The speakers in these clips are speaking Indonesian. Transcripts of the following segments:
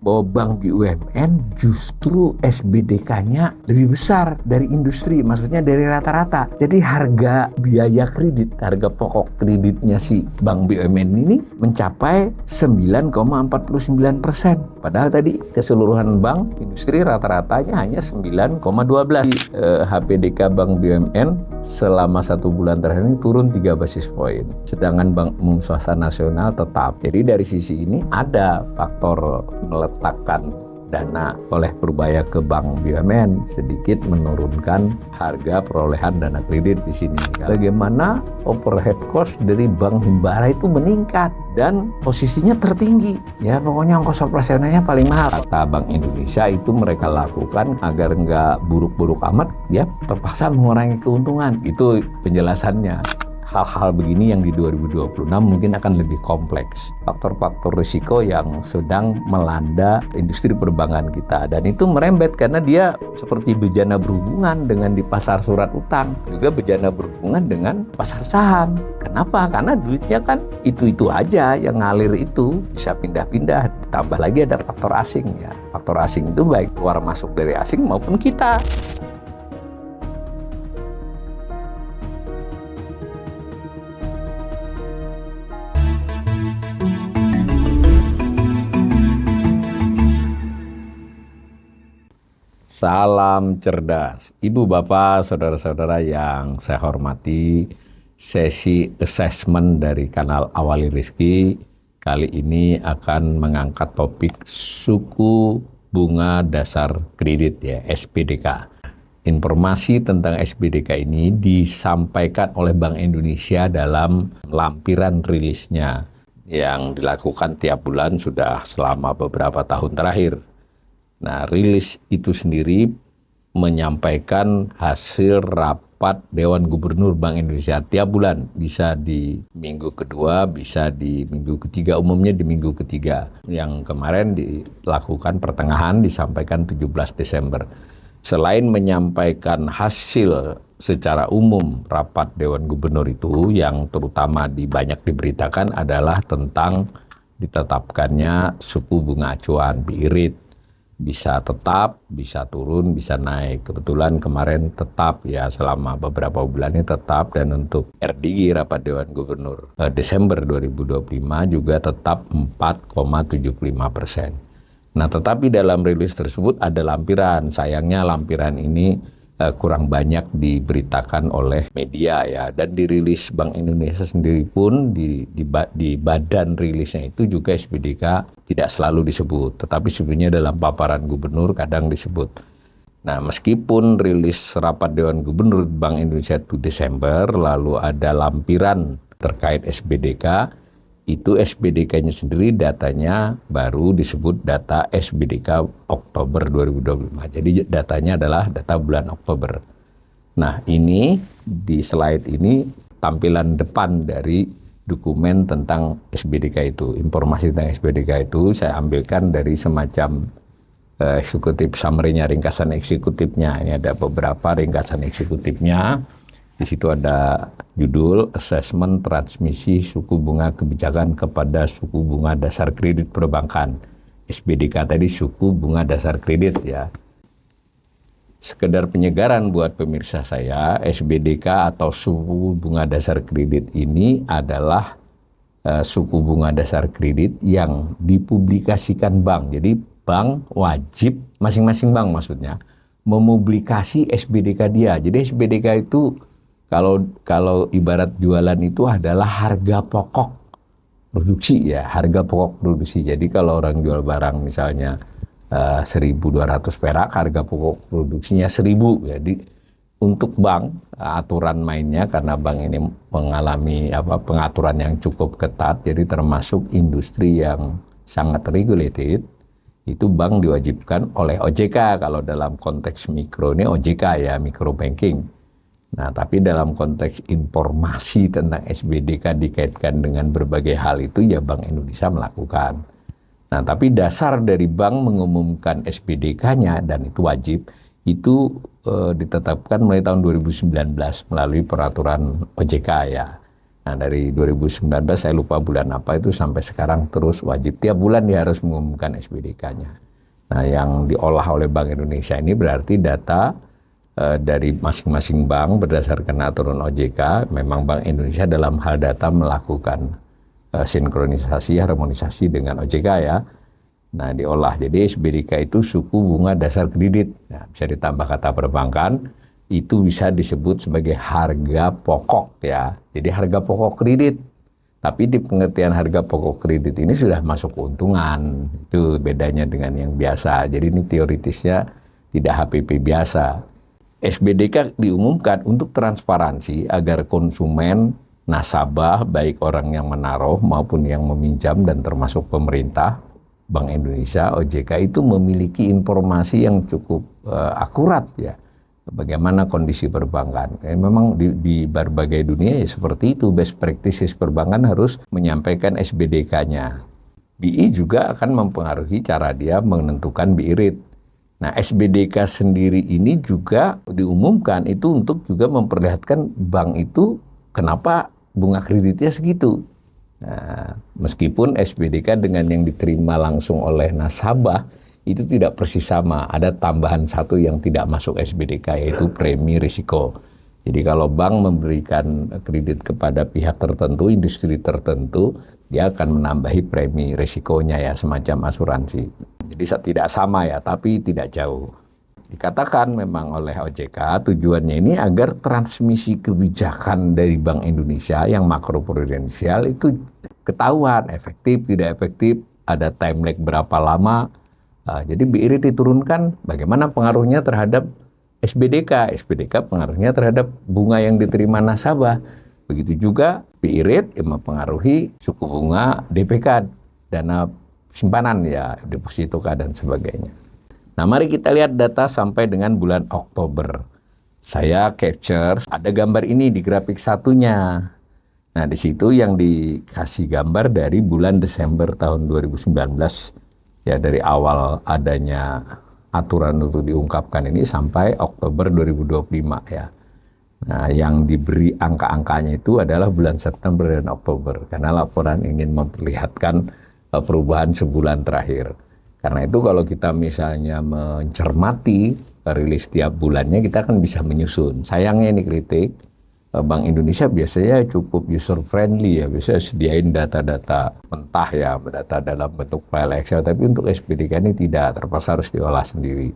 bahwa bank BUMN justru SBDK-nya lebih besar dari industri, maksudnya dari rata-rata. Jadi harga biaya kredit, harga pokok kreditnya si bank BUMN ini mencapai 9,49%. Padahal tadi keseluruhan bank industri rata-ratanya hanya 9,12. HPDK Bank BUMN selama 1 bulan terakhir ini turun 3 basis poin. Sedangkan Bank Umum Swasta Nasional tetap. Jadi dari sisi ini ada faktor meletakkan dana oleh Purbaya ke Bank BUMN sedikit menurunkan harga perolehan dana kredit di sini. Bagaimana overhead cost dari Bank Himbara itu meningkat dan posisinya tertinggi. Ya pokoknya ongkos operasionalnya paling mahal. Kata Bank Indonesia itu mereka lakukan agar nggak buruk-buruk amat, ya terpaksa mengurangi keuntungan. Itu penjelasannya. Hal-hal begini yang di 2026 mungkin akan lebih kompleks. Faktor-faktor risiko yang sedang melanda industri perbankan kita. Dan itu merembet karena dia seperti bejana berhubungan dengan di pasar surat utang. Juga bejana berhubungan dengan pasar saham. Kenapa? Karena duitnya kan itu-itu aja yang ngalir itu. Bisa pindah-pindah. Ditambah lagi ada faktor asing ya. Faktor asing itu baik keluar masuk dari asing maupun kita. Salam cerdas, Ibu Bapak, Saudara-saudara yang saya hormati. Sesi assessment dari kanal Awali Rizki kali ini akan mengangkat topik suku bunga dasar kredit ya, SBDK. Informasi tentang SBDK ini disampaikan oleh Bank Indonesia dalam lampiran rilisnya yang dilakukan tiap bulan sudah selama beberapa tahun terakhir. Nah, rilis itu sendiri menyampaikan hasil rapat Dewan Gubernur Bank Indonesia tiap bulan. Bisa di minggu kedua, bisa di minggu ketiga, umumnya di minggu ketiga. Yang kemarin dilakukan pertengahan, disampaikan 17 Desember. Selain menyampaikan hasil secara umum rapat Dewan Gubernur itu, yang terutama banyak diberitakan adalah tentang ditetapkannya suku bunga acuan BI Rate. Bisa tetap, bisa turun, bisa naik. Kebetulan kemarin tetap ya, selama beberapa bulan ini tetap, dan untuk RDG rapat Dewan Gubernur Desember 2025 juga tetap 4,75%. Nah, tetapi dalam rilis tersebut ada lampiran. Sayangnya lampiran ini kurang banyak diberitakan oleh media ya, dan dirilis Bank Indonesia sendiri pun di badan rilisnya itu juga SBDK tidak selalu disebut, tetapi sebenarnya dalam paparan gubernur kadang disebut. Nah, meskipun rilis rapat Dewan Gubernur Bank Indonesia itu Desember, lalu ada lampiran terkait SBDK, itu SBDK-nya sendiri datanya baru disebut data SBDK Oktober 2025. Jadi datanya adalah data bulan Oktober. Nah, ini di slide ini tampilan depan dari dokumen tentang SBDK itu. Informasi tentang SBDK itu saya ambilkan dari semacam eksekutif summary-nya, ringkasan eksekutifnya. Ini ada beberapa ringkasan eksekutifnya. Di situ ada judul Assessment Transmisi Suku Bunga Kebijakan kepada Suku Bunga Dasar Kredit Perbankan. SBDK tadi suku bunga dasar kredit ya. Sekedar penyegaran buat pemirsa saya, SBDK atau suku bunga dasar kredit ini adalah suku bunga dasar kredit yang dipublikasikan bank. Jadi bank wajib, masing-masing bank maksudnya, mempublikasi SBDK dia. Jadi SBDK itu kalau ibarat jualan itu adalah harga pokok produksi ya, harga pokok produksi. Jadi kalau orang jual barang misalnya 1.200 perak, harga pokok produksinya 1.000. Jadi untuk bank aturan mainnya, karena bank ini mengalami pengaturan yang cukup ketat, jadi termasuk industri yang sangat regulated, itu bank diwajibkan oleh OJK. Kalau dalam konteks mikro ini OJK ya, micro banking. Nah, tapi dalam konteks informasi tentang SBDK dikaitkan dengan berbagai hal itu ya Bank Indonesia melakukan. Nah, tapi dasar dari bank mengumumkan SBDK-nya, dan itu wajib, itu ditetapkan mulai tahun 2019 melalui peraturan OJK ya. Nah, dari 2019 saya lupa bulan apa itu sampai sekarang terus wajib. Tiap bulan dia harus mengumumkan SBDK-nya. Nah, yang diolah oleh Bank Indonesia ini berarti data dari masing-masing bank berdasarkan aturan OJK. Memang Bank Indonesia dalam hal data melakukan sinkronisasi, harmonisasi dengan OJK ya. Nah, diolah. Jadi SBDK itu suku bunga dasar kredit. Nah, bisa ditambah kata perbankan, itu bisa disebut sebagai harga pokok ya. Jadi harga pokok kredit. Tapi di pengertian harga pokok kredit ini sudah masuk keuntungan. Itu bedanya dengan yang biasa. Jadi ini teoritisnya tidak HPP biasa. SBDK diumumkan untuk transparansi agar konsumen, nasabah, baik orang yang menaruh maupun yang meminjam dan termasuk pemerintah, Bank Indonesia, OJK itu memiliki informasi yang cukup akurat ya. Bagaimana kondisi perbankan. Memang di berbagai dunia ya seperti itu, best practices perbankan harus menyampaikan SBDK-nya. BI juga akan mempengaruhi cara dia menentukan BI rate. Nah, SBDK sendiri ini juga diumumkan itu untuk juga memperlihatkan bank itu kenapa bunga kreditnya segitu. Nah, meskipun SBDK dengan yang diterima langsung oleh nasabah itu tidak persis sama, ada tambahan satu yang tidak masuk SBDK yaitu premi risiko. Jadi kalau bank memberikan kredit kepada pihak tertentu, industri tertentu, dia akan menambahi premi risikonya ya, semacam asuransi. Jadi tidak sama ya, tapi tidak jauh. Dikatakan memang oleh OJK tujuannya ini agar transmisi kebijakan dari Bank Indonesia yang makroprudensial itu ketahuan efektif, tidak efektif, ada time lag berapa lama. Jadi BI rate diturunkan, bagaimana pengaruhnya terhadap SBDK? SBDK pengaruhnya terhadap bunga yang diterima nasabah. Begitu juga BI rate yang mempengaruhi suku bunga DPK, dana simpanan ya, depositoka dan sebagainya. Nah, mari kita lihat data sampai dengan bulan Oktober. Saya capture, ada gambar ini di grafik satunya. Nah, di situ yang dikasih gambar dari bulan Desember tahun 2019. Ya, dari awal adanya aturan untuk diungkapkan ini sampai Oktober 2025 ya. Nah, yang diberi angka-angkanya itu adalah bulan September dan Oktober karena laporan ingin memperlihatkan perubahan sebulan terakhir. Karena itu kalau kita misalnya mencermati rilis tiap bulannya, kita kan bisa menyusun. Sayangnya ini kritik, Bank Indonesia biasanya cukup user friendly ya, biasanya sediain data-data mentah ya, data dalam bentuk file Excel, tapi untuk SBDK ini tidak, terpaksa harus diolah sendiri.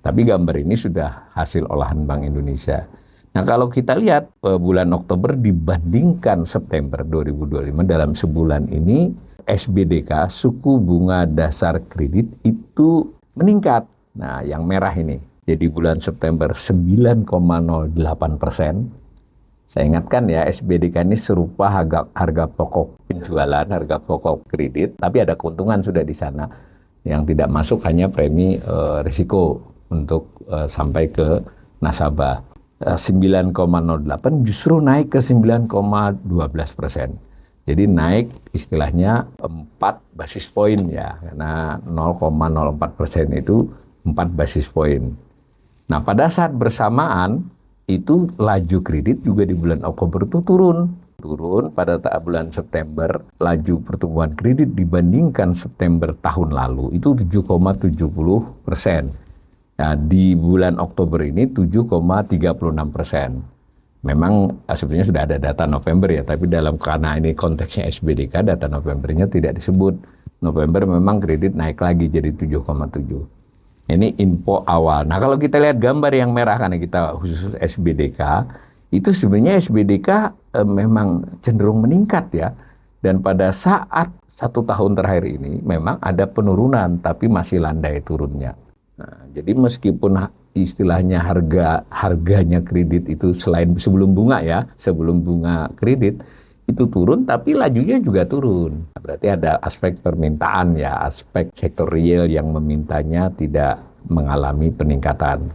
Tapi gambar ini sudah hasil olahan Bank Indonesia. Nah, kalau kita lihat bulan Oktober dibandingkan September 2025 dalam sebulan ini, SBDK suku bunga dasar kredit itu meningkat. Nah, yang merah ini. Jadi bulan September 9,08%. Saya ingatkan ya, SBDK ini serupa harga pokok penjualan, harga pokok kredit, tapi ada keuntungan sudah di sana. Yang tidak masuk hanya premi risiko untuk sampai ke nasabah. 9,08 justru naik ke 9,12%. Jadi naik istilahnya 4 basis poin ya, karena 0,04% itu 4 basis poin. Nah, pada saat bersamaan itu laju kredit juga di bulan Oktober itu turun pada bulan September. Laju pertumbuhan kredit dibandingkan September tahun lalu itu 7,70%. Nah, di bulan Oktober ini 7,36%. Memang sebenarnya sudah ada data November ya, tapi karena ini konteksnya SBDK, data Novembernya tidak disebut. November memang kredit naik lagi jadi 7,7. Ini info awal. Nah, kalau kita lihat gambar yang merah karena kita khusus SBDK, itu sebenarnya SBDK memang cenderung meningkat ya. Dan pada saat 1 tahun terakhir ini memang ada penurunan, tapi masih landai turunnya. Nah, jadi meskipun istilahnya harganya kredit itu selain sebelum bunga ya, sebelum bunga kredit itu turun, tapi lajunya juga turun. Berarti ada aspek permintaan ya, aspek sektor real yang memintanya tidak mengalami peningkatan.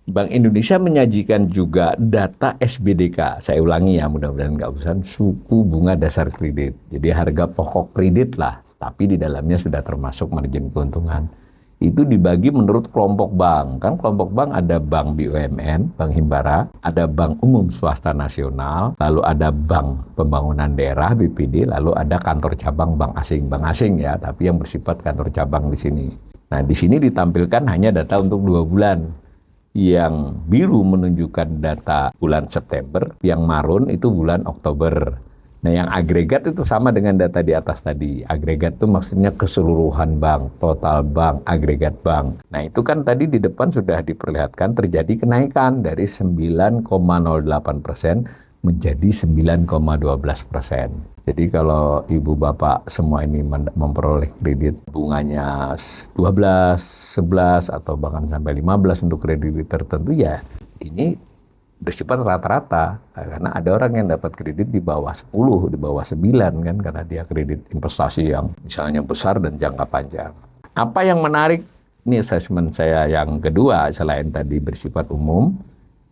Bank Indonesia menyajikan juga data SBDK. Saya ulangi ya, mudah-mudahan nggak bosan, suku bunga dasar kredit. Jadi harga pokok kredit lah, tapi di dalamnya sudah termasuk margin keuntungan. itu dibagi menurut kelompok bank. Kan kelompok bank ada Bank BUMN, Bank Himbara, ada Bank Umum Swasta Nasional, lalu ada Bank Pembangunan Daerah BPD, lalu ada kantor cabang bank asing ya, tapi yang bersifat kantor cabang di sini. Nah, di sini ditampilkan hanya data untuk 2 bulan. Yang biru menunjukkan data bulan September, yang marun itu bulan Oktober. Nah, yang agregat itu sama dengan data di atas tadi. Agregat itu maksudnya keseluruhan bank, total bank, agregat bank. Nah, itu kan tadi di depan sudah diperlihatkan terjadi kenaikan dari 9,08% menjadi 9,12%. Jadi kalau ibu bapak semua ini memperoleh kredit bunganya 12, 11, atau bahkan sampai 15 untuk kredit tertentu, ya ini bersifat rata-rata, karena ada orang yang dapat kredit di bawah 10, di bawah 9 kan, karena dia kredit investasi yang misalnya besar dan jangka panjang. Apa yang menarik, ini assessment saya yang kedua selain tadi bersifat umum,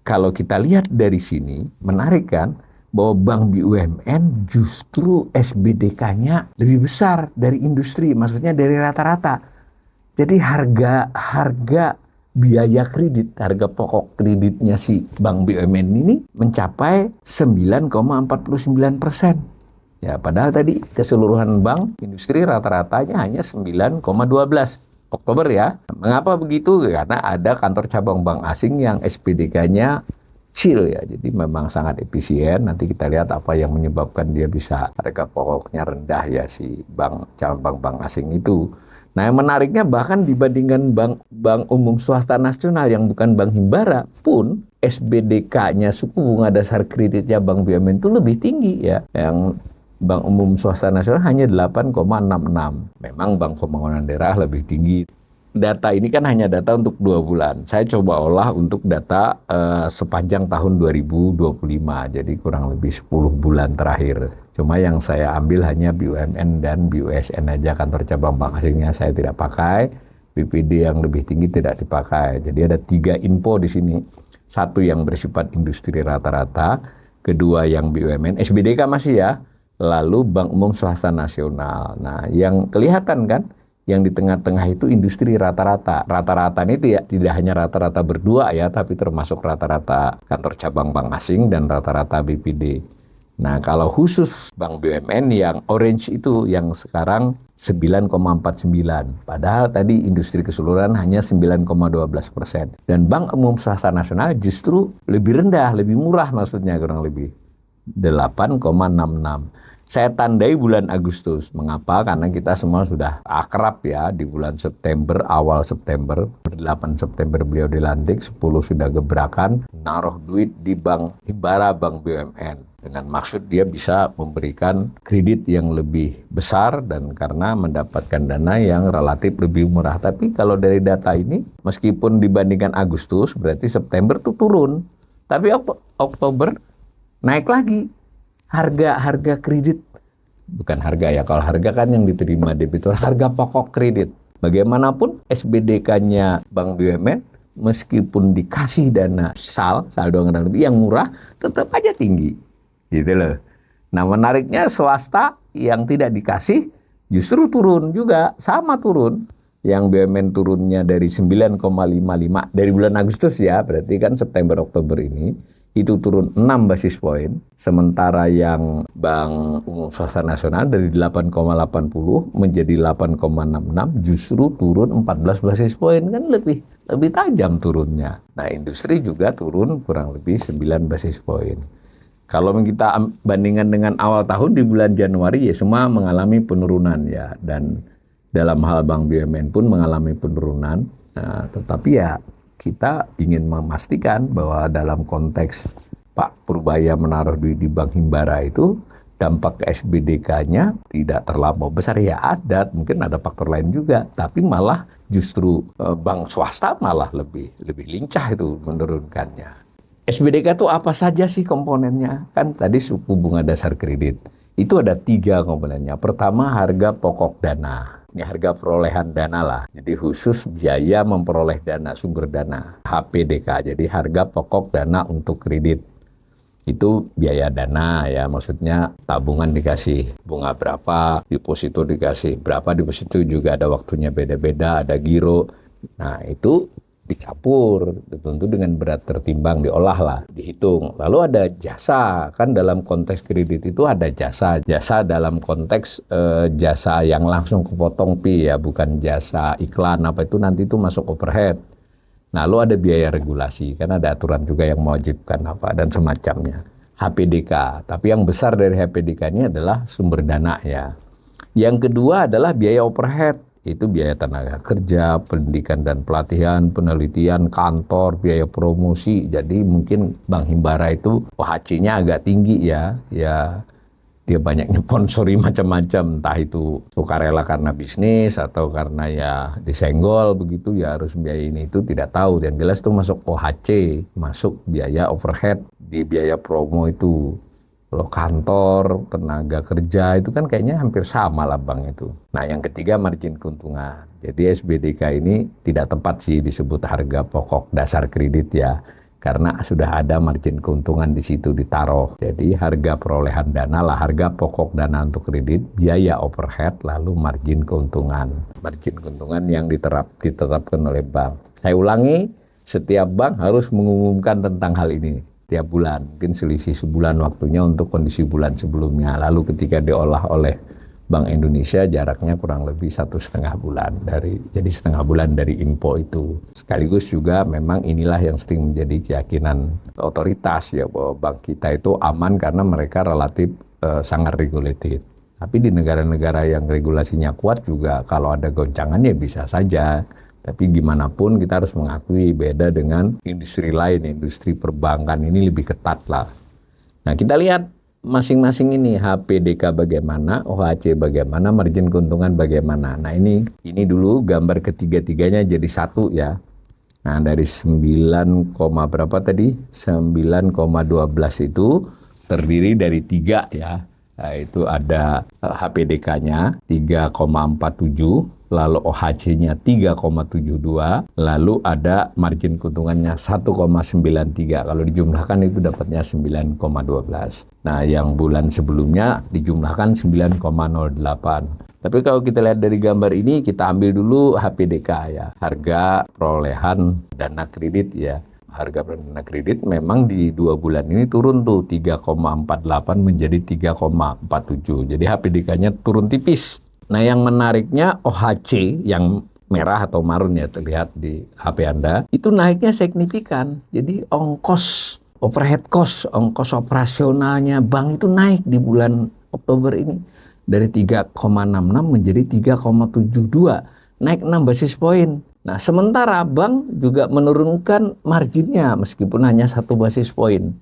kalau kita lihat dari sini, menarik kan, bahwa Bank BUMN justru SBDK-nya lebih besar dari industri, maksudnya dari rata-rata. Jadi harga biaya kredit, harga pokok kreditnya si Bank BUMN ini mencapai 9,49%. Ya, padahal tadi keseluruhan bank industri rata-ratanya hanya 9,12 Oktober ya. Mengapa begitu? Karena ada kantor cabang bank asing yang SPDK-nya kecil ya. Jadi memang sangat efisien. Nanti kita lihat apa yang menyebabkan dia bisa harga pokoknya rendah ya si cabang bank asing itu. Nah, yang menariknya bahkan dibandingkan bank umum swasta nasional yang bukan Bank Himbara pun SBDK-nya suku bunga dasar kreditnya Bank BUMN itu lebih tinggi ya. Yang Bank Umum Swasta Nasional hanya 8,66. Memang Bank Pembangunan Daerah lebih tinggi. Data ini kan hanya data untuk 2 bulan. Saya coba olah untuk data sepanjang tahun 2025. Jadi kurang lebih 10 bulan terakhir. Cuma yang saya ambil hanya BUMN dan BUSN aja, kantor cabang bank asingnya saya tidak pakai. BPD yang lebih tinggi tidak dipakai. Jadi ada 3 info di sini. Satu yang bersifat industri rata-rata, kedua yang BUMN, SBDK masih ya, lalu Bank Umum Swasta Nasional. Nah, yang kelihatan kan, yang di tengah-tengah itu industri rata-rata. Rata-rata ini tidak hanya rata-rata berdua ya, tapi termasuk rata-rata kantor cabang bank asing dan rata-rata BPD. Nah, kalau khusus Bank BUMN yang orange itu yang sekarang 9,49. Padahal tadi industri keseluruhan hanya 9,12%. Dan Bank Umum Swasta Nasional justru lebih rendah, lebih murah maksudnya kurang lebih 8,66. Saya tandai bulan Agustus. Mengapa? Karena kita semua sudah akrab ya di bulan September, awal September. 8 September beliau dilantik, 10 sudah gebrakan, naruh duit di Bank Himbara, Bank BUMN. Dengan maksud dia bisa memberikan kredit yang lebih besar dan karena mendapatkan dana yang relatif lebih murah. Tapi kalau dari data ini, meskipun dibandingkan Agustus, berarti September tuh turun. Tapi Oktober naik lagi. Harga kredit, bukan harga ya, kalau harga kan yang diterima debitur, harga pokok kredit. Bagaimanapun SBDK-nya Bank BUMN, meskipun dikasih dana saldo anggaran lebih yang murah, tetap aja tinggi. Gitu loh. Nah, menariknya swasta yang tidak dikasih justru turun juga, sama turun. Yang BUMN turunnya dari 9,55 dari bulan Agustus ya, berarti kan September Oktober ini itu turun 6 basis poin, sementara yang Bank Umum Swasta Nasional dari 8,80 menjadi 8,66 justru turun 14 basis poin, kan lebih tajam turunnya. Nah, industri juga turun kurang lebih 9 basis poin. Kalau kita bandingkan dengan awal tahun di bulan Januari ya semua mengalami penurunan ya, dan dalam hal Bank BUMN pun mengalami penurunan. Nah, tetapi ya kita ingin memastikan bahwa dalam konteks Pak Purbaya menaruh duit di Bank Himbara itu dampak ke SBDK-nya tidak terlampau besar ya, ada mungkin ada faktor lain juga, tapi malah justru bank swasta malah lebih lincah itu menurunkannya. SBDK itu apa saja sih komponennya? Kan tadi suku bunga dasar kredit. Itu ada 3 komponennya. Pertama, harga pokok dana. Ini harga perolehan dana lah. Jadi khusus biaya memperoleh dana, sumber dana. HPDK, jadi harga pokok dana untuk kredit. Itu biaya dana ya, maksudnya tabungan dikasih bunga berapa, deposito dikasih berapa, deposito juga ada waktunya beda-beda, ada giro. Nah, itu dicampur, tentu dengan berat tertimbang, diolah lah, dihitung. Lalu ada jasa, kan dalam konteks kredit itu ada jasa. Jasa dalam konteks jasa yang langsung kepotong pi ya, bukan jasa iklan apa itu nanti itu masuk overhead. Nah, lalu ada biaya regulasi, kan ada aturan juga yang mewajibkan apa dan semacamnya. HPDK, tapi yang besar dari HPDK ini adalah sumber dana ya. Yang kedua adalah biaya overhead. Itu biaya tenaga kerja, pendidikan dan pelatihan, penelitian, kantor, biaya promosi. Jadi mungkin Bank Himbara itu OHC-nya agak tinggi ya. Ya dia banyak nyponsori macam-macam, entah itu sukarela karena bisnis atau karena ya disenggol begitu ya harus biaya ini itu tidak tahu. Yang jelas itu masuk OHC, masuk biaya overhead di biaya promo itu. Kalau kantor, tenaga kerja itu kan kayaknya hampir sama lah Bang itu. Nah yang ketiga margin keuntungan. Jadi SBDK ini tidak tepat sih disebut harga pokok dasar kredit ya. Karena sudah ada margin keuntungan di situ ditaruh. Jadi harga perolehan dana lah, harga pokok dana untuk kredit, biaya overhead, lalu margin keuntungan. Margin keuntungan yang ditetapkan oleh bank. Saya ulangi, setiap bank harus mengumumkan tentang hal ini. Tiap bulan, mungkin selisih sebulan waktunya untuk kondisi bulan sebelumnya. Lalu ketika diolah oleh Bank Indonesia jaraknya kurang lebih 1,5 bulan jadi setengah bulan dari info itu. Sekaligus juga memang inilah yang sering menjadi keyakinan otoritas ya bahwa bank kita itu aman karena mereka relatif sangat regulated. Tapi di negara-negara yang regulasinya kuat juga kalau ada goncangan ya bisa saja. Tapi gimana pun kita harus mengakui beda dengan industri lain, industri perbankan ini lebih ketat lah. Nah kita lihat masing-masing ini HPDK bagaimana, OHC bagaimana, margin keuntungan bagaimana. Nah ini dulu gambar ketiga-tiganya jadi satu ya. Nah dari 9, berapa tadi? 9,12 itu terdiri dari 3 ya. Nah, itu ada HPDK-nya 3,47. Lalu OHC-nya 3,72, lalu ada margin keuntungannya 1,93. Kalau dijumlahkan itu dapatnya 9,12. Nah, yang bulan sebelumnya dijumlahkan 9,08. Tapi kalau kita lihat dari gambar ini, kita ambil dulu HPDK ya, harga perolehan dana kredit ya. Harga dana kredit memang di 2 bulan ini turun tuh 3,48 menjadi 3,47. Jadi HPDK-nya turun tipis. Nah yang menariknya OHC yang merah atau marun ya terlihat di HP Anda, itu naiknya signifikan. Jadi overhead cost, ongkos operasionalnya bank itu naik di bulan Oktober ini. Dari 3,66 menjadi 3,72, naik 6 basis poin. Nah sementara bank juga menurunkan marginnya meskipun hanya 1 basis poin.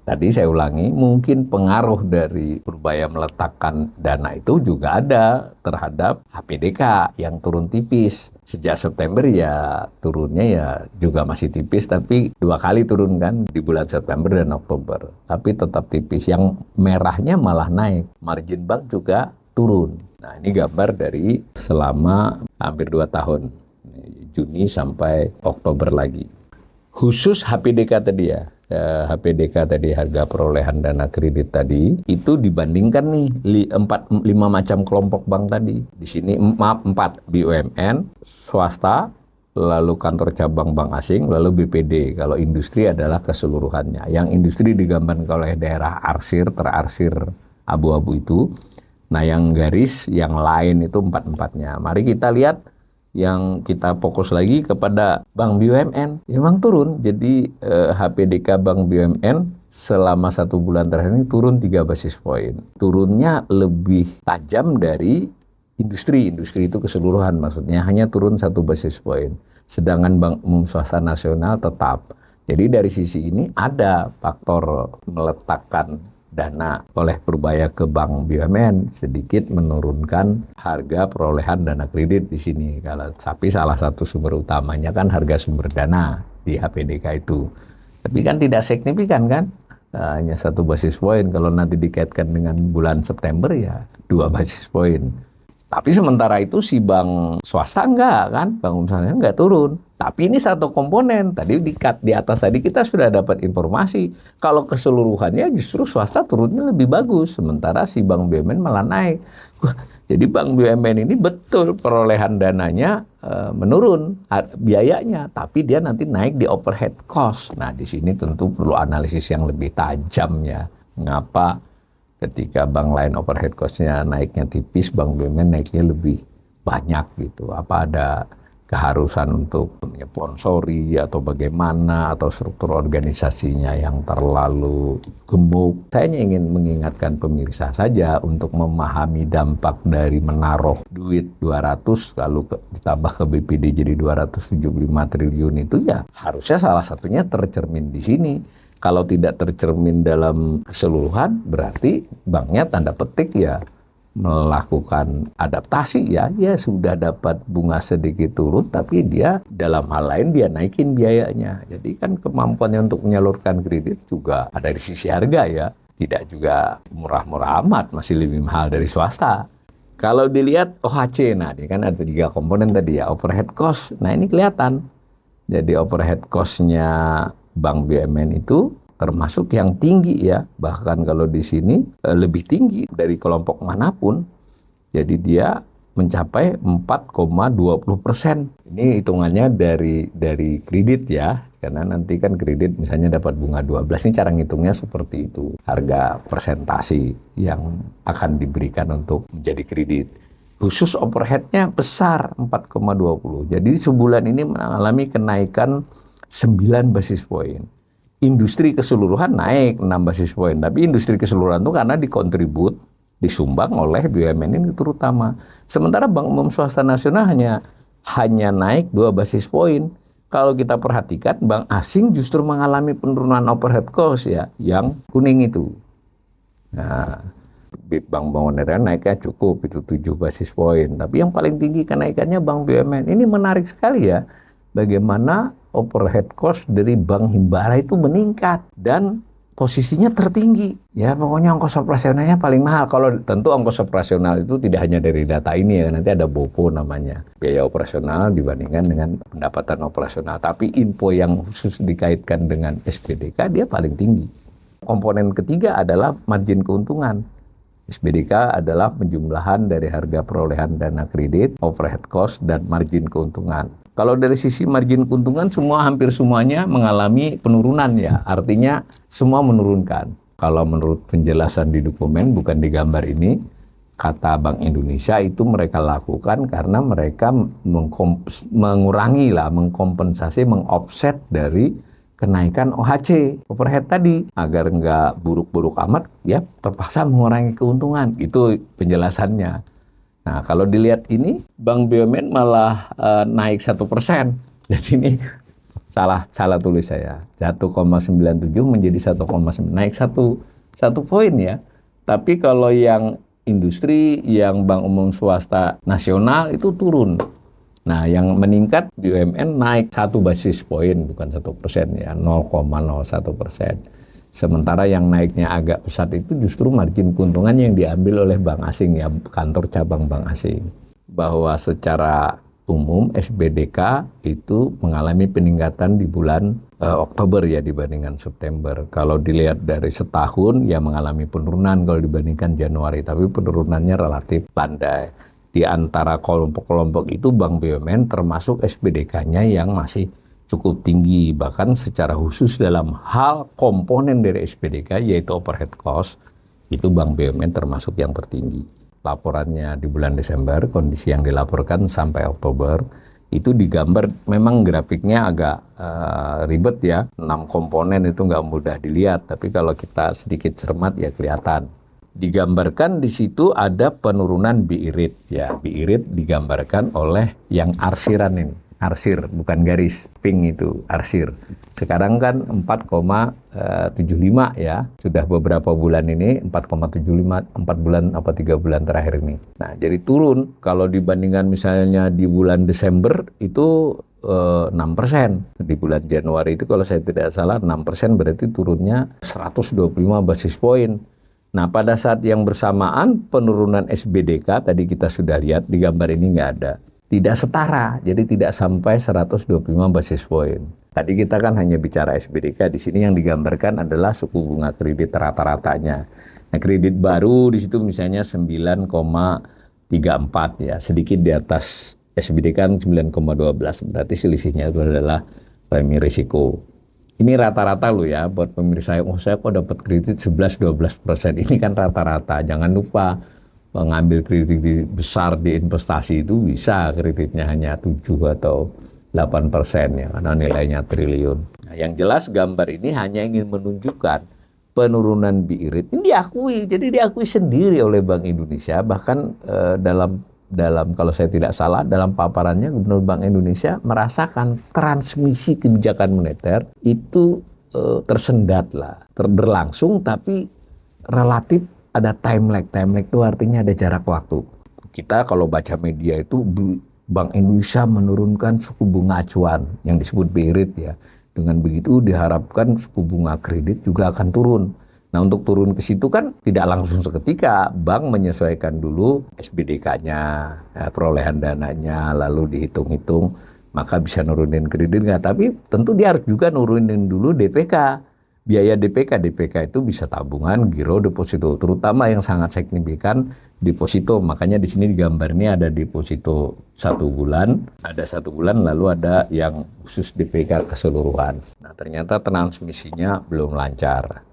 Tadi saya ulangi, mungkin pengaruh dari berupaya meletakkan dana itu juga ada terhadap HPDK yang turun tipis. Sejak September ya turunnya ya juga masih tipis, tapi 2 kali turun kan di bulan September dan Oktober. Tapi tetap tipis, yang merahnya malah naik. Margin bank juga turun. Nah ini gambar dari selama hampir 2 tahun, Juni sampai Oktober lagi. Khusus HPDK tadi ya. HPDK tadi, harga perolehan dana kredit tadi, itu dibandingkan nih 5 macam kelompok bank tadi. Di sini 4 BUMN, swasta, lalu kantor cabang bank asing, lalu BPD. Kalau industri adalah keseluruhannya. Yang industri digambarkan oleh daerah terarsir abu-abu itu. Nah yang garis, yang lain itu 4-4-nya. Mari kita lihat yang kita fokus lagi kepada Bank BUMN, memang turun. Jadi HPDK Bank BUMN selama 1 bulan terakhir ini turun 3 basis poin. Turunnya lebih tajam dari industri itu keseluruhan, maksudnya hanya turun 1 basis poin. Sedangkan Bank Umum Swasta Nasional tetap. Jadi dari sisi ini ada faktor meletakkan dana oleh Purbaya ke Bank BUMN sedikit menurunkan harga perolehan dana kredit di sini. Tapi salah satu sumber utamanya kan harga sumber dana di HPDK itu. Tapi kan tidak signifikan kan? Hanya 1 basis poin. Kalau nanti dikaitkan dengan bulan September ya 2 basis poin. Tapi sementara itu si bank swasta enggak kan, bank umum swasta enggak turun. Tapi ini satu komponen, tadi di atas tadi kita sudah dapat informasi. Kalau keseluruhannya justru swasta turunnya lebih bagus, sementara si bank BUMN malah naik. Wah, jadi bank BUMN ini betul perolehan dananya menurun biayanya, tapi dia nanti naik di overhead cost. Nah di sini tentu perlu analisis yang lebih tajam ya. Mengapa ketika bank lain overhead cost-nya naiknya tipis, bank BUMN naiknya lebih banyak gitu. Apa ada keharusan untuk menyponsori atau bagaimana, atau struktur organisasinya yang terlalu gemuk. Saya ingin mengingatkan pemirsa saja untuk memahami dampak dari menaruh duit 200 lalu ditambah ke BPD jadi 275 triliun itu ya harusnya salah satunya tercermin di sini. Kalau tidak tercermin dalam keseluruhan, berarti banknya tanda petik ya melakukan adaptasi ya sudah dapat bunga sedikit turun, tapi dia dalam hal lain dia naikin biayanya. Jadi kan kemampuannya untuk menyalurkan kredit juga ada di sisi harga ya, tidak juga murah-murah amat, masih lebih mahal dari swasta. Kalau dilihat OHC, nah ini kan ada 3 komponen tadi ya, overhead cost. Nah ini kelihatan. Jadi overhead cost-nya Bank BUMN itu termasuk yang tinggi ya, bahkan kalau di sini lebih tinggi dari kelompok manapun. Jadi dia mencapai 4,20%. Ini hitungannya dari kredit ya, karena nanti kan kredit misalnya dapat bunga 12, ini cara ngitungnya seperti itu. Harga presentasi yang akan diberikan untuk menjadi kredit. Khusus overhead-nya besar 4,20. Jadi sebulan ini mengalami kenaikan 9 basis point. Industri keseluruhan naik 6 basis point. Tapi industri keseluruhan itu karena dikontribut, disumbang oleh BUMN ini terutama. Sementara Bank Umum Swasta Nasional hanya naik 2 basis point. Kalau kita perhatikan, bank asing justru mengalami penurunan overhead cost ya, yang kuning itu. Nah, bank moneter naiknya cukup, itu 7 basis point. Tapi yang paling tinggi kenaikannya Bank BUMN. Ini menarik sekali ya, bagaimana overhead cost dari Bank Himbara itu meningkat dan posisinya tertinggi. Ya pokoknya ongkos operasionalnya paling mahal. Kalau tentu ongkos operasional itu tidak hanya dari data ini ya, nanti ada BOPO namanya. Biaya operasional dibandingkan dengan pendapatan operasional. Tapi info yang khusus dikaitkan dengan SPDK dia paling tinggi. Komponen ketiga adalah margin keuntungan. SPDK adalah penjumlahan dari harga perolehan dana kredit, overhead cost, dan margin keuntungan. Kalau dari sisi margin keuntungan hampir semuanya mengalami penurunan ya, artinya semua menurunkan. Kalau menurut penjelasan di dokumen, bukan di gambar ini, kata Bank Indonesia itu mereka lakukan karena mereka mengkompensasi, mengoffset dari kenaikan OHC, overhead tadi, agar nggak buruk-buruk amat, ya terpaksa mengurangi keuntungan. Itu penjelasannya. Nah, kalau dilihat ini, Bank BUMN malah naik 1%. Jadi ini salah tulis saya. 1,97 menjadi 1,9, naik 1 poin ya. Tapi kalau yang industri, yang Bank Umum Swasta Nasional itu turun. Nah, yang meningkat BUMN naik 1 basis poin, bukan 1% ya, 0,01%. Sementara yang naiknya agak pesat itu justru margin keuntungan yang diambil oleh bank asing ya, kantor cabang bank asing. Bahwa secara umum SBDK itu mengalami peningkatan di bulan Oktober ya dibandingkan September. Kalau dilihat dari setahun ya mengalami penurunan kalau dibandingkan Januari, tapi penurunannya relatif landai. Di antara kelompok-kelompok itu Bank BUMN termasuk SBDK-nya yang masih cukup tinggi, bahkan secara khusus dalam hal komponen dari SPDK yaitu overhead cost, itu Bank BUMN termasuk yang tertinggi. Laporannya di bulan Desember, kondisi yang dilaporkan sampai Oktober, itu digambar memang grafiknya agak ribet ya, 6 komponen itu nggak mudah dilihat, tapi kalau kita sedikit cermat ya kelihatan. Digambarkan di situ ada penurunan BI rate ya, BI rate digambarkan oleh yang arsiran ini. Arsir, bukan garis, pink itu, arsir. Sekarang kan 4,75 ya, sudah beberapa bulan ini 4,75, 4 bulan apa 3 bulan terakhir ini. Nah, jadi turun, kalau dibandingkan misalnya di bulan Desember itu 6%. Di bulan Januari itu kalau saya tidak salah 6%, berarti turunnya 125 basis point. Nah, pada saat yang bersamaan penurunan SBDK tadi kita sudah lihat di gambar ini nggak ada. Tidak setara, jadi tidak sampai 125 basis point. Tadi kita kan hanya bicara SBDK, di sini yang digambarkan adalah suku bunga kredit rata-ratanya. Nah, kredit baru di situ misalnya 9,34 ya, sedikit di atas SBDK kan 9,12, berarti selisihnya itu adalah premi risiko. Ini rata-rata loh ya buat pemirsa, saya kok dapat kredit 11-12%, ini kan rata-rata. Jangan lupa mengambil kredit besar di investasi itu bisa kreditnya hanya 7 atau 8% ya, karena nilainya triliun. Nah, yang jelas gambar ini hanya ingin menunjukkan penurunan BI rate ini diakui, jadi diakui sendiri oleh Bank Indonesia, bahkan dalam kalau saya tidak salah dalam paparannya Gubernur Bank Indonesia merasakan transmisi kebijakan moneter itu tersendat lah, berlangsung tapi relatif ada time lag. Time lag itu artinya ada jarak waktu. Kita kalau baca media itu Bank Indonesia menurunkan suku bunga acuan yang disebut BI rate ya. Dengan begitu diharapkan suku bunga kredit juga akan turun. Nah, untuk turun ke situ kan tidak langsung seketika, bank menyesuaikan dulu SBDK-nya, perolehan dananya, lalu dihitung-hitung, maka bisa nurunin kredit nggak. Tapi tentu dia harus juga nurunin dulu DPK, biaya DPK. DPK itu bisa tabungan, giro, deposito, terutama yang sangat signifikan deposito. Makanya di sini di gambar ini ada deposito 1 bulan, ada 1 bulan, lalu ada yang khusus DPK keseluruhan. Nah, ternyata transmisinya belum lancar.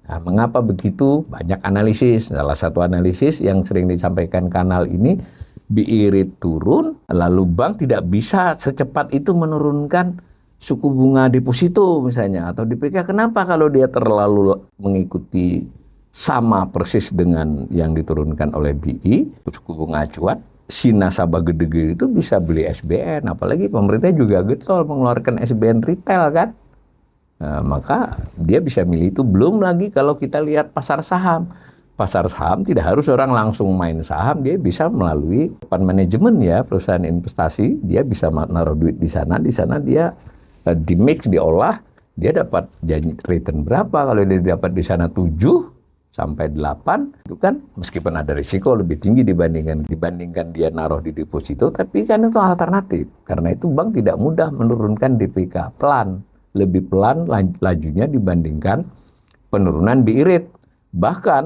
Nah, mengapa begitu? Banyak analisis. Salah satu analisis yang sering disampaikan kanal ini, BI rate turun, lalu bank tidak bisa secepat itu menurunkan suku bunga deposito misalnya, atau DPK. Kenapa kalau dia terlalu mengikuti sama persis dengan yang diturunkan oleh BI, suku bunga acuan, si nasabah gede-gede itu bisa beli SBN, apalagi pemerintah juga getol mengeluarkan SBN retail kan. Nah, maka dia bisa milih itu. Belum lagi kalau kita lihat pasar saham. Pasar saham tidak harus orang langsung main saham, dia bisa melalui fund manajemen ya, perusahaan investasi, dia bisa naruh duit di sana dia di mix, diolah, dia dapat return berapa. Kalau dia dapat di sana 7 sampai 8, itu kan meskipun ada risiko lebih tinggi dibandingkan dia naruh di deposito, tapi kan itu alternatif. Karena itu bank tidak mudah menurunkan DPK, lebih pelan lajunya dibandingkan penurunan BI rate. Bahkan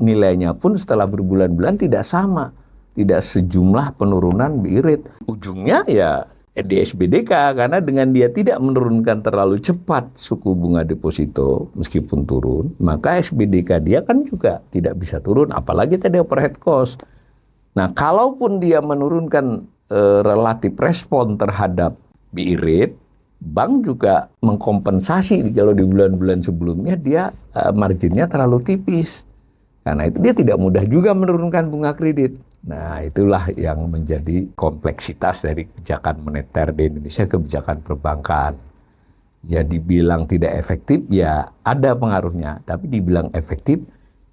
nilainya pun setelah berbulan-bulan tidak sama, tidak sejumlah penurunan BI rate. Ujungnya ya di SBDK, karena dengan dia tidak menurunkan terlalu cepat suku bunga deposito meskipun turun, maka SBDK dia kan juga tidak bisa turun, apalagi tadi overhead cost. Nah, kalaupun dia menurunkan relatif respon terhadap BI rate, bank juga mengkompensasi kalau di bulan-bulan sebelumnya dia marginnya terlalu tipis. Karena itu dia tidak mudah juga menurunkan bunga kredit. Nah, itulah yang menjadi kompleksitas dari kebijakan moneter di Indonesia, kebijakan perbankan. Ya dibilang tidak efektif, ya ada pengaruhnya. Tapi dibilang efektif,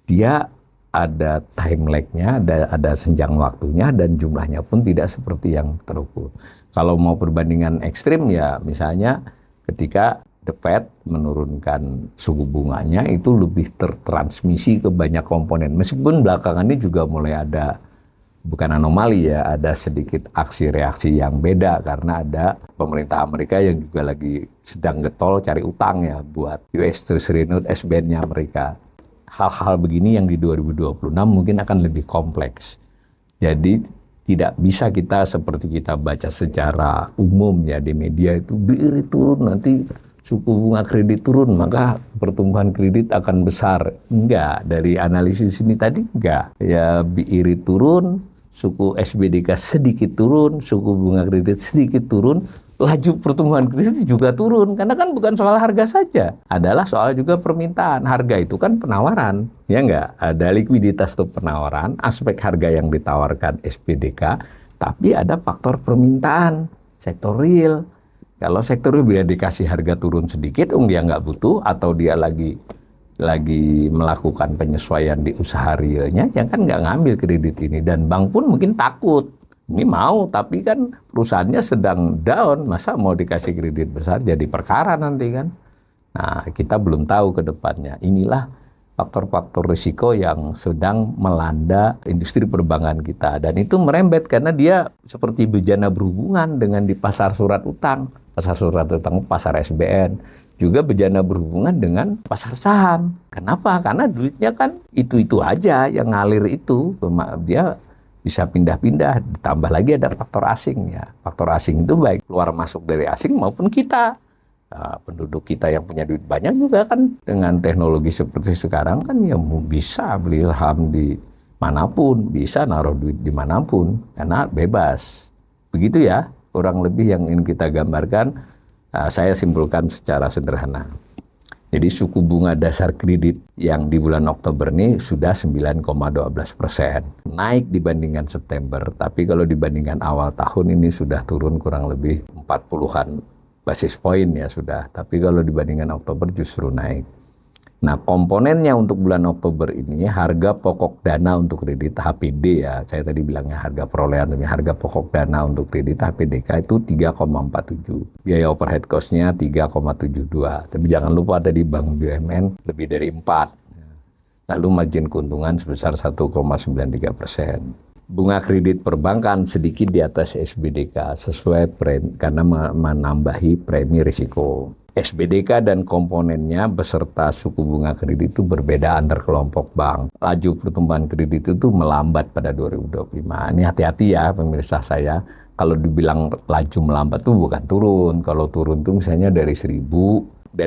dia ada time lag-nya, ada senjang waktunya, dan jumlahnya pun tidak seperti yang terukur. Kalau mau perbandingan ekstrim ya misalnya ketika The Fed menurunkan suku bunganya itu lebih tertransmisi ke banyak komponen. Meskipun belakangan ini juga mulai ada, bukan anomali ya, ada sedikit aksi reaksi yang beda karena ada pemerintah Amerika yang juga lagi sedang getol cari utang ya buat US Treasury Note, SBN-nya Amerika. Hal-hal begini yang di 2026 mungkin akan lebih kompleks. Jadi tidak bisa kita seperti kita baca secara umum ya di media itu BI turun nanti suku bunga kredit turun maka pertumbuhan kredit akan besar. Enggak, dari analisis ini tadi enggak. Ya BI turun, suku SBDK sedikit turun, suku bunga kredit sedikit turun, laju pertumbuhan kredit juga turun. Karena kan bukan soal harga saja, adalah soal juga permintaan. Harga itu kan penawaran, ya enggak? Ada likuiditas itu penawaran, aspek harga yang ditawarkan SBDK, tapi ada faktor permintaan, sektor real. Kalau sektor real bila dikasih harga turun sedikit, dia nggak butuh, atau dia lagi melakukan penyesuaian di usaha realnya, yang kan nggak ngambil kredit ini. Dan bank pun mungkin takut, ini mau, tapi kan perusahaannya sedang down, masa mau dikasih kredit besar jadi perkara nanti kan. Nah, kita belum tahu ke depannya. Inilah faktor-faktor risiko yang sedang melanda industri perbankan kita. Dan itu merembet karena dia seperti bejana berhubungan dengan di pasar surat utang. Pasar surat utang, pasar SBN. Juga bejana berhubungan dengan pasar saham. Kenapa? Karena duitnya kan itu-itu aja yang ngalir itu. Dia bisa pindah-pindah, ditambah lagi ada faktor asing ya. Faktor asing itu baik keluar masuk dari asing maupun kita. Nah, penduduk kita yang punya duit banyak juga kan dengan teknologi seperti sekarang kan ya bisa beli saham di manapun, bisa naruh duit di manapun karena bebas. Begitu ya, kurang lebih yang ingin kita gambarkan, saya simpulkan secara sederhana. Jadi suku bunga dasar kredit yang di bulan Oktober ini sudah 9,12%. Naik dibandingkan September, tapi kalau dibandingkan awal tahun ini sudah turun kurang lebih 40-an basis poin ya sudah. Tapi kalau dibandingkan Oktober justru naik. Nah, komponennya untuk bulan Oktober ini harga pokok dana untuk kredit HPD ya. Saya tadi bilangnya harga perolehan, tapi harga pokok dana untuk kredit HPDK itu 3,47. Biaya overhead cost-nya 3,72. Tapi jangan lupa tadi Bank BUMN lebih dari 4. Lalu margin keuntungan sebesar 1,93%. Bunga kredit perbankan sedikit di atas SBDK sesuai karena menambahi premi risiko. SBDK dan komponennya beserta suku bunga kredit itu berbeda antar kelompok bank. Laju pertumbuhan kredit itu melambat pada 2025. Ini hati-hati ya pemirsa saya. Kalau dibilang laju melambat itu bukan turun. Kalau turun itu misalnya dari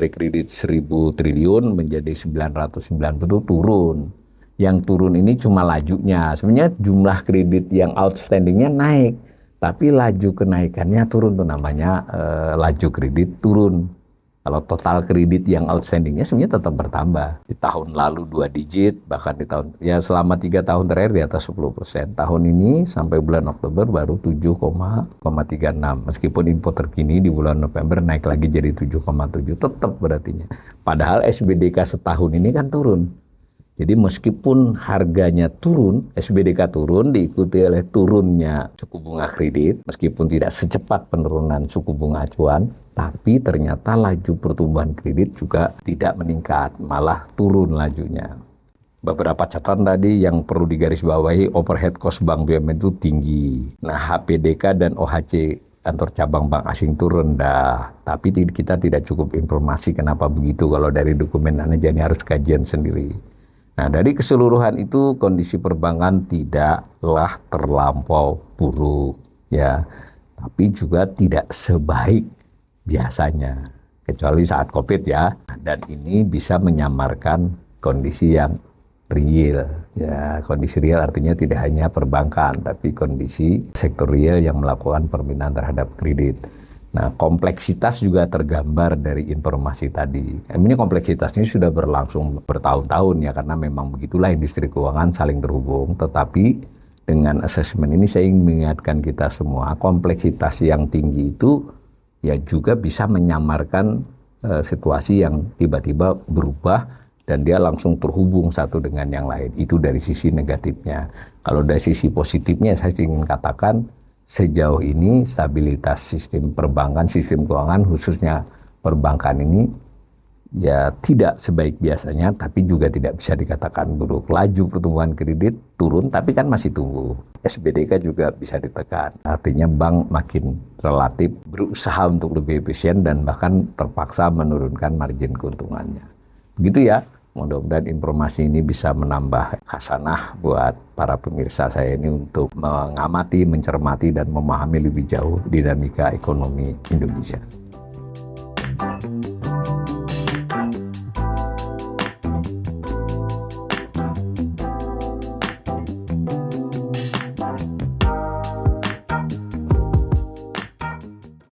kredit 1.000 triliun menjadi 990 itu turun. Yang turun ini cuma lajunya. Sebenarnya jumlah kredit yang outstandingnya naik. Tapi laju kenaikannya turun tuh namanya laju kredit turun. Kalau total kredit yang outstandingnya sebenarnya tetap bertambah. Di tahun lalu 2 digit, bahkan di tahun selama 3 tahun terakhir di atas 10%. Tahun ini sampai bulan Oktober baru 7,36. Meskipun info terkini di bulan November naik lagi jadi 7,7, tetap berarti. Padahal SBDK setahun ini kan turun. Jadi meskipun harganya turun, SBDK turun diikuti oleh turunnya suku bunga kredit, meskipun tidak secepat penurunan suku bunga acuan, tapi ternyata laju pertumbuhan kredit juga tidak meningkat, malah turun lajunya. Beberapa catatan tadi yang perlu digarisbawahi, overhead cost Bank BUMN itu tinggi. Nah, HPDK dan OHC kantor cabang bank asing itu rendah, tapi kita tidak cukup informasi kenapa begitu. Kalau dari dokumen aja ini harus kajian sendiri. Nah, dari keseluruhan itu kondisi perbankan tidaklah terlampau buruk ya, tapi juga tidak sebaik biasanya kecuali saat Covid ya. Dan ini bisa menyamarkan kondisi yang real ya. Kondisi real artinya tidak hanya perbankan tapi kondisi sektor real yang melakukan permintaan terhadap kredit. Nah, kompleksitas juga tergambar dari informasi tadi. Ini kompleksitasnya sudah berlangsung bertahun-tahun ya, karena memang begitulah industri keuangan saling terhubung. Tetapi dengan asesmen ini saya ingin mengingatkan kita semua, kompleksitas yang tinggi itu ya juga bisa menyamarkan situasi yang tiba-tiba berubah dan dia langsung terhubung satu dengan yang lain. Itu dari sisi negatifnya. Kalau dari sisi positifnya saya ingin katakan, sejauh ini stabilitas sistem perbankan, sistem keuangan khususnya perbankan ini ya tidak sebaik biasanya, tapi juga tidak bisa dikatakan buruk. Laju pertumbuhan kredit turun, tapi kan masih tumbuh. SBDK juga bisa ditekan. Artinya bank makin relatif berusaha untuk lebih efisien dan bahkan terpaksa menurunkan margin keuntungannya. Begitu ya. Mudah-mudahan informasi ini bisa menambah hasanah buat para pemirsa saya ini untuk mengamati, mencermati, dan memahami lebih jauh dinamika ekonomi Indonesia.